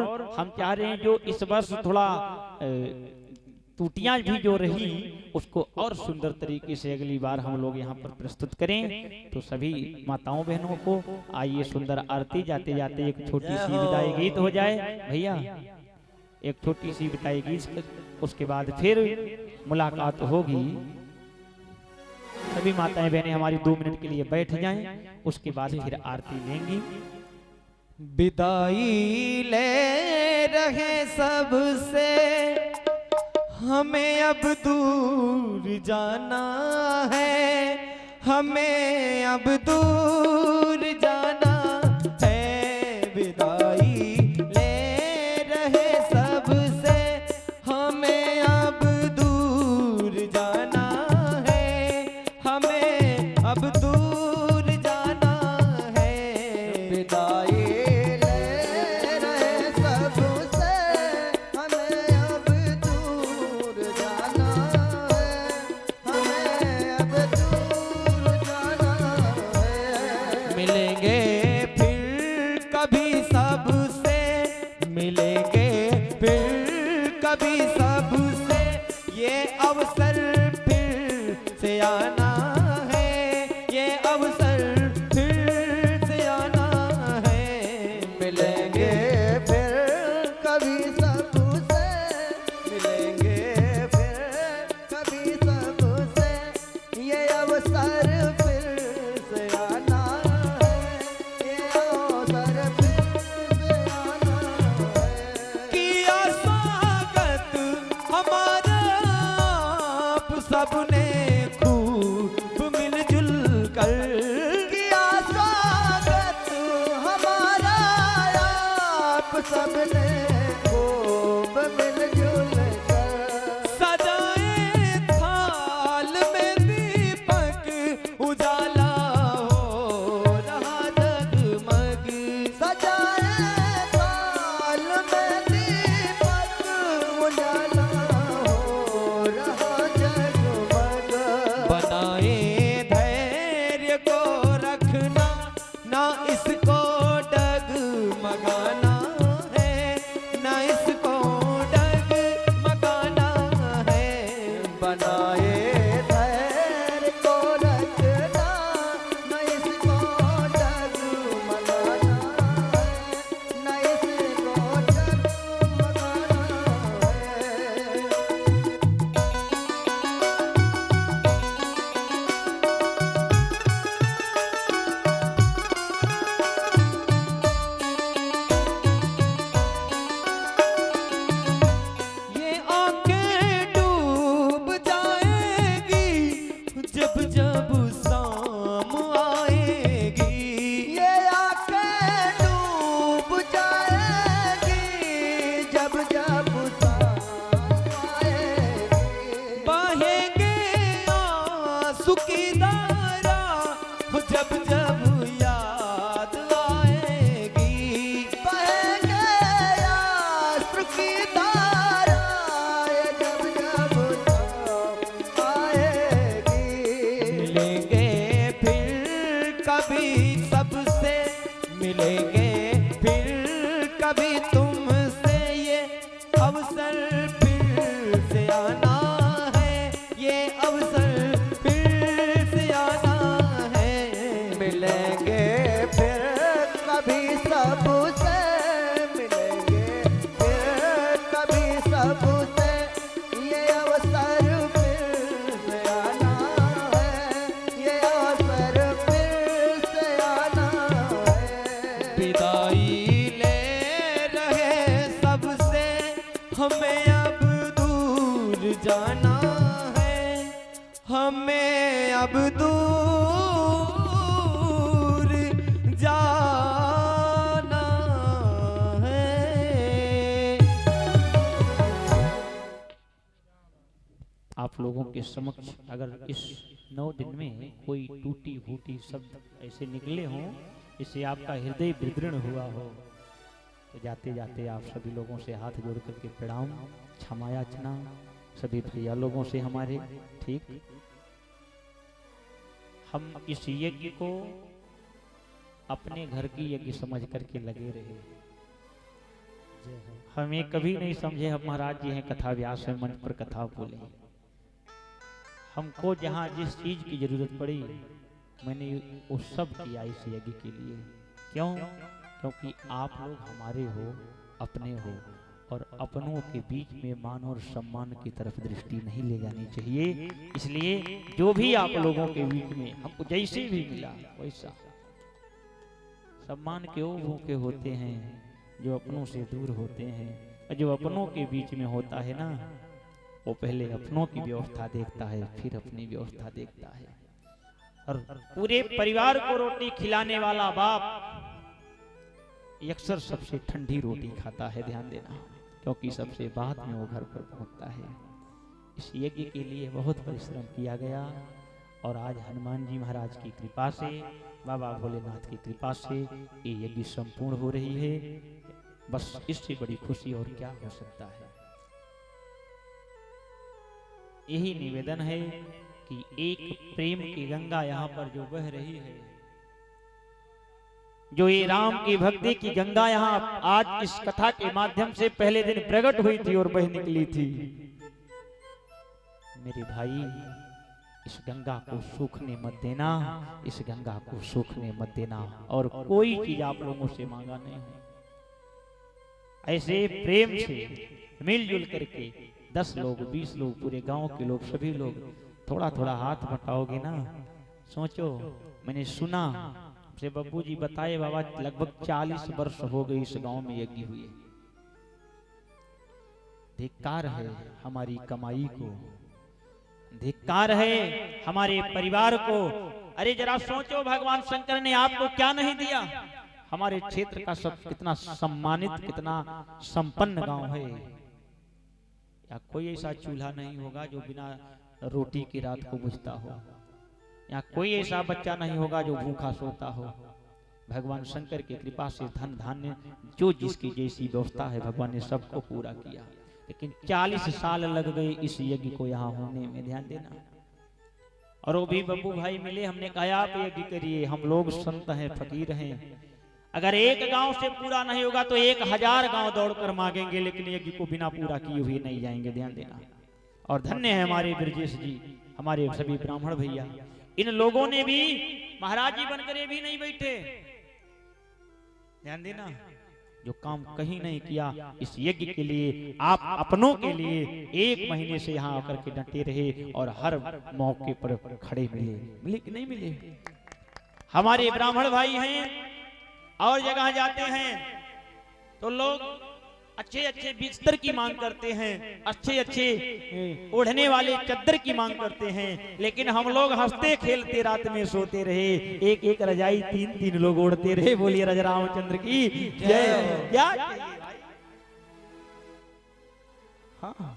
हम चाह रहे हैं जो इस वर्ष थोड़ा टूटियां भी जो रही उसको और सुंदर तरीके से अगली बार हम लोग यहाँ पर प्रस्तुत करें। तो सभी माताओं बहनों को आइए सुंदर आरती, जाते जाते एक छोटी सी विदाई गीत हो जाए भैया, एक छोटी सी विदाई गीत, उसके बाद फिर मुलाकात होगी। सभी माताएं बहनें हमारी 2 मिनट के लिए बैठ जाएं, उसके बाद फिर आरती लेंगी। विदाई ले रहे सबसे, हमें अब दूर जाना है, हमें अब दूर जाना है। विदाई ले रहे सबसे, हमें अब दूर जाना है, हमें अब दूर जाना है। विदाई मिलेंगे फिर कभी सबसे, ये अवसर फिर से आना है, ये अवसर फिर से आना है। मिलेंगे फिर कभी सबसे, मिलेंगे फिर कभी सबसे, ये अवसर फिर से आना है, ये अवसर सबने खूब मिलजुल कर किया स्वागत हमारा, आप सबने खूब मिलजुल कर सजाए थाल में दीपक, उजाला हो रहा जगमग। सजाए थाल में दीपक, उजाला हो रहा ना इसको डगमगाना है, ना इसको डगमगाना है। बनाए धैर्य को रखना, ना इसको डगमगाना है, ना इसको डगमगाना है। जब जब याद आएगी, बहेंगे आंसू की धारा, जब जब याद आएगी। मिलेंगे फिर कभी सबसे, मिलेंगे फिर कभी तुमसे, ये अवसर फिर से आना है, ये अवसर मिलेंगे फिर कभी सबसे, मिलेंगे फिर कभी सबसे, ये अवसर फिर से आना है, ये अवसर फिर से आना है। विदाई ले रहे सबसे, हमें अब दूर जाना है, हमें अब दूर जाना है। आप लोगों के समक्ष अगर इस 9 दिन में कोई टूटी फूटी शब्द ऐसे निकले हों, इससे आपका हृदय विदीर्ण हुआ हो, तो जाते जाते आप सभी लोगों से हाथ जोड़ करके प्रणाम, क्षमा याचना सभी प्रिय लोगों से हमारे। ठीक, हम इस यज्ञ को अपने घर की यज्ञ समझ करके लगे रहे। हमें कभी नहीं समझे हम महाराज जी हैं कथा व्यास है मंच पर कथा बोले। हमको जहाँ जिस चीज की जरूरत पड़ी मैंने वो सब किया इस यज्ञ के लिए। क्यों? क्योंकि आप लोग हमारे हो, अपने हो, और अपनों के बीच में मान और सम्मान की तरफ दृष्टि नहीं ले जानी चाहिए। इसलिए जो भी आप लोगों के बीच में हमको जैसे भी मिला वैसा सम्मान के वो भूखे होते हैं जो अपनों से दूर होते हैं, और जो अपनों के बीच में होता है ना वो पहले अपनों की व्यवस्था देखता है फिर अपनी व्यवस्था देखता है। और पूरे परिवार को रोटी खिलाने वाला बाप अक्सर सबसे ठंडी रोटी खाता है, ध्यान देना, क्योंकि सबसे बाद में वो घर पर पहुंचता है। इस यज्ञ के लिए बहुत परिश्रम किया गया और आज हनुमान जी महाराज की कृपा से, बाबा भोलेनाथ की कृपा से ये यज्ञ संपूर्ण हो रही है। बस इससे बड़ी खुशी और क्या हो सकता है। यही निवेदन है कि एक प्रेम की गंगा यहाँ पर जो बह रही है, जो ये राम की भक्ति की गंगा यहाँ आज इस कथा के माध्यम से पहले दिन प्रकट हुई थी और बह निकली थी। मेरे भाई इस गंगा को सूखने मत देना, इस गंगा को सूखने मत देना, और कोई चीज आप लोगों से मांगा नहीं है। ऐसे प्रेम से मिलजुल करके 10 लोग 20 लोग पूरे गांव के लोग सभी लोग थोड़ा थोड़ा हाथ बटाओगे ना। सोचो, मैंने सुना से बब्बू जी बताए बाबा लगभग 40 वर्ष हो गए इस गांव में यज्ञ हुए। धिक्कार है हमारी कमाई को, धिक्कार है हमारे परिवार को। अरे जरा सोचो, भगवान शंकर ने आपको क्या नहीं दिया। हमारे क्षेत्र का सब कितना सम्मानित, कितना संपन्न गांव है। या कोई ऐसा चूल्हा नहीं होगा जो बिना रोटी की रात को बुझता हो, या कोई ऐसा बच्चा नहीं होगा जो भूखा सोता हो। भगवान शंकर की कृपा से धन धान्य जो जिसकी जैसी व्यवस्था है भगवान ने सबको पूरा किया। लेकिन 40 साल लग गए इस यज्ञ को यहाँ होने में, ध्यान देना। और वो भी बब्बू भाई मिले, हमने कहा आप यज्ञ करिए, हम लोग संत हैं, फकीर हैं, अगर एक गांव से पूरा नहीं होगा तो 1000 गांव दौड़कर मांगेंगे, लेकिन यज्ञ को बिना पूरा किए हुए नहीं जाएंगे, ध्यान देना। और धन्य है हमारे ब्रजेश जी, हमारे सभी ब्राह्मण भैया, इन लोगों ने भी महाराज जी बनकर भी नहीं बैठे, ध्यान देना। जो काम कहीं नहीं किया इस यज्ञ के लिए, आप अपनों के लिए 1 महीने से यहाँ आकर के डटे रहे और हर मौके पर खड़े मिले कि नहीं मिले। हमारे ब्राह्मण भाई हैं और जगह जाते हैं तो लोग अच्छे अच्छे बिस्तर की मांग करते हैं, अच्छे अच्छे ओढ़ने वाले चादर की मांग करते हैं, लेकिन हम लोग हंसते खेलते रात में सोते रहे, एक एक रजाई 3-3 लोग ओढ़ते रहे। बोलिए राजा रामचंद्र की जय। क्या हाँ,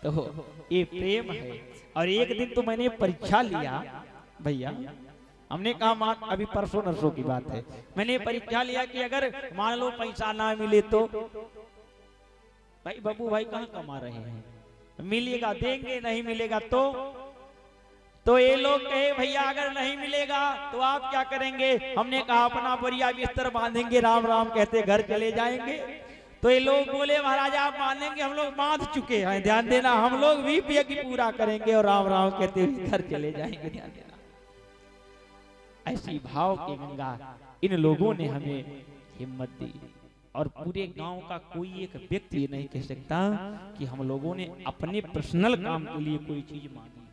तो ये प्रेम है। और एक दिन तो मैंने परीक्षा लिया भैया, हमने कहा अभी परसों नरसों की बात है, मैंने परीक्षा लिया कि अगर मान लो पैसा ना मिले तो भाई बब्बू भाई कहाँ कमा रहे हैं, मिलेगा देंगे, नहीं मिलेगा तो ये लोग कहे भैया अगर नहीं मिलेगा तो आप क्या करेंगे। हमने कहा अपना बढ़िया बिस्तर बांधेंगे, राम राम कहते घर चले जाएंगे। तो ये लोग बोले महाराज आप बांधेंगे, हम लोग बांध चुके हैं, ध्यान देना, हम लोग भी यज्ञ पूरा करेंगे और राम राम कहते हुए घर चले जाएंगे, ध्यान देना। ऐसी भाव की गंगा इन लोगों ने हमें हिम्मत दी। और पूरे गांव का कोई एक व्यक्ति नहीं कह सकता कि हम लोगों ने अपने पर्सनल काम के लिए कोई चीज मांगी हो।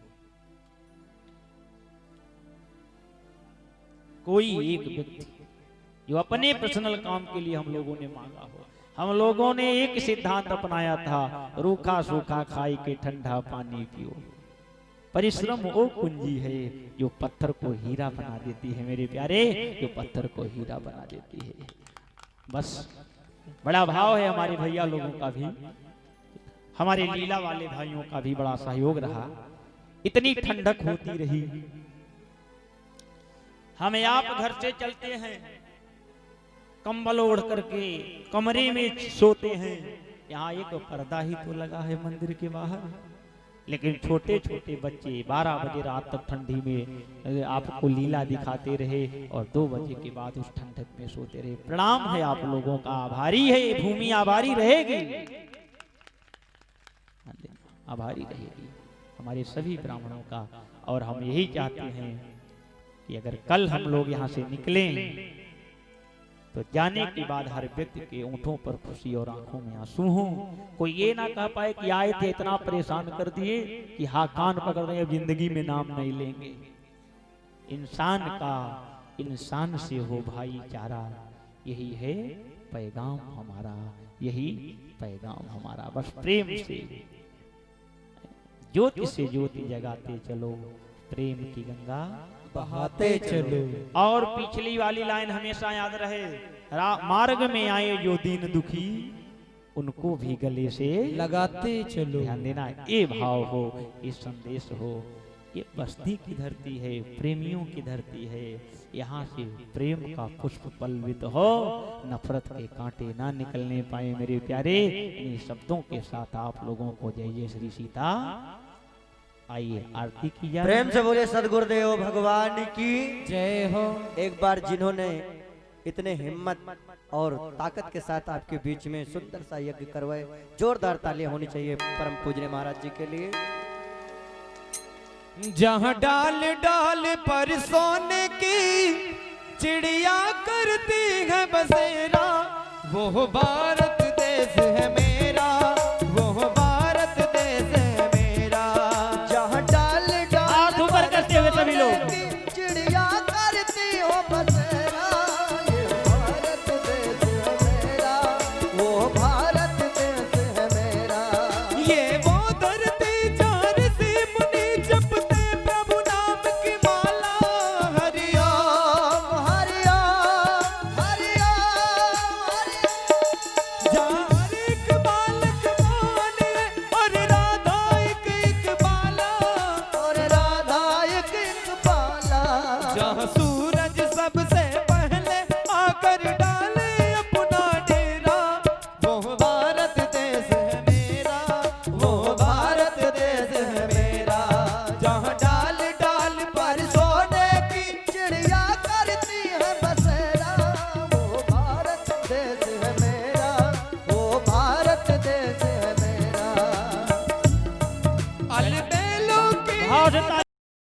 कोई एक व्यक्ति जो अपने पर्सनल काम के लिए हम लोगों ने मांगा हो। हम लोगों ने एक सिद्धांत अपनाया था, रूखा सूखा खाई के ठंडा पानी पियो। परिश्रम वो कुंजी है जो पत्थर को हीरा बना देती है मेरे प्यारे, जो पत्थर को हीरा बना देती है। बस बड़ा भाव है हमारे भैया लोगों का भी, हमारे लीला वाले भाइयों का भी बड़ा सहयोग रहा। इतनी ठंडक होती रही, हमें आप घर से चलते हैं कंबल ओढ़ करके कमरे में सोते हैं। यहाँ एक पर्दा ही तो लगा है मंदिर के बाहर, लेकिन छोटे छोटे बच्चे 12 बजे रात तक ठंडी में आपको लीला दिखाते रहे और 2 बजे के बाद उस ठंडक में सोते रहे। प्रणाम है आप लोगों का, आभारी है ये भूमि, आभारी रहेगी, आभारी रहेगी हमारे सभी ब्राह्मणों का। और हम यही चाहते हैं कि अगर कल हम लोग यहाँ से निकलें तो जाने के बाद हर व्यक्ति के ओंठों पर खुशी और आंखों में आंसू हों। कोई ये ना कह पाए कि आए थे इतना परेशान कर दिए कि हाँ कान पकड़ रहे अब जिंदगी में नाम नहीं लेंगे। इंसान का इंसान से हो भाईचारा, यही है पैगाम हमारा, यही पैगाम हमारा। बस प्रेम से ज्योति से ज्योति जगाते चलो, प्रेम की गंगा बहाते चलो। और पिछली वाली लाइन हमेशा याद रहे, मार्ग में आए जो दीन दुखी उनको भी गले से लगाते चलो। ध्यान देना, ये भाव हो, ये संदेश हो। ये बस्ती की धरती है, प्रेमियों की धरती है। यहाँ से प्रेम का पुष्प पल्लवित हो, नफरत के कांटे ना निकलने पाए मेरे प्यारे। इन शब्दों के साथ आप लोगों को जय जय श्री सीता। आइए आरती की जाए। प्रेम से बोले सदगुरुदेव भगवान की जय हो। एक बार जिन्होंने इतने हिम्मत और ताकत के साथ आपके बीच में सुंदर सा यज्ञ करवाए, जोरदार तालियां होनी चाहिए परम पूजनीय महाराज जी के लिए। जहाँ डाल डाल पर सोने की चिड़िया करती है बसेरा, वो भारत देश है मेरा, वो भारत देश है मेरा। जहाँ डाल डाल हाथ ऊपर करते हुए सभी लोग, चिड़िया करती हो बसेरा, ये भारत देश है मेरा, वो भारत देश है मेरा। ये वो धरती जहाँ ऋषि मुनि जपते प्रभु नाम की माला। हरिओम हरिओम हरिओम जहाँ हर एक बालक माने और राधा एक बाला। और राधा एक बाला। जहाँ सूरज सबसे पहले आकर डाले अपना डेरा, वो भारत देश है मेरा, वो भारत देश है मेरा। जहाँ डाल डाल पर सोने की चिड़िया करती है बसेरा, वो भारत देश है मेरा, वो भारत देश है मेरा। अलबेलों की भाव से ताली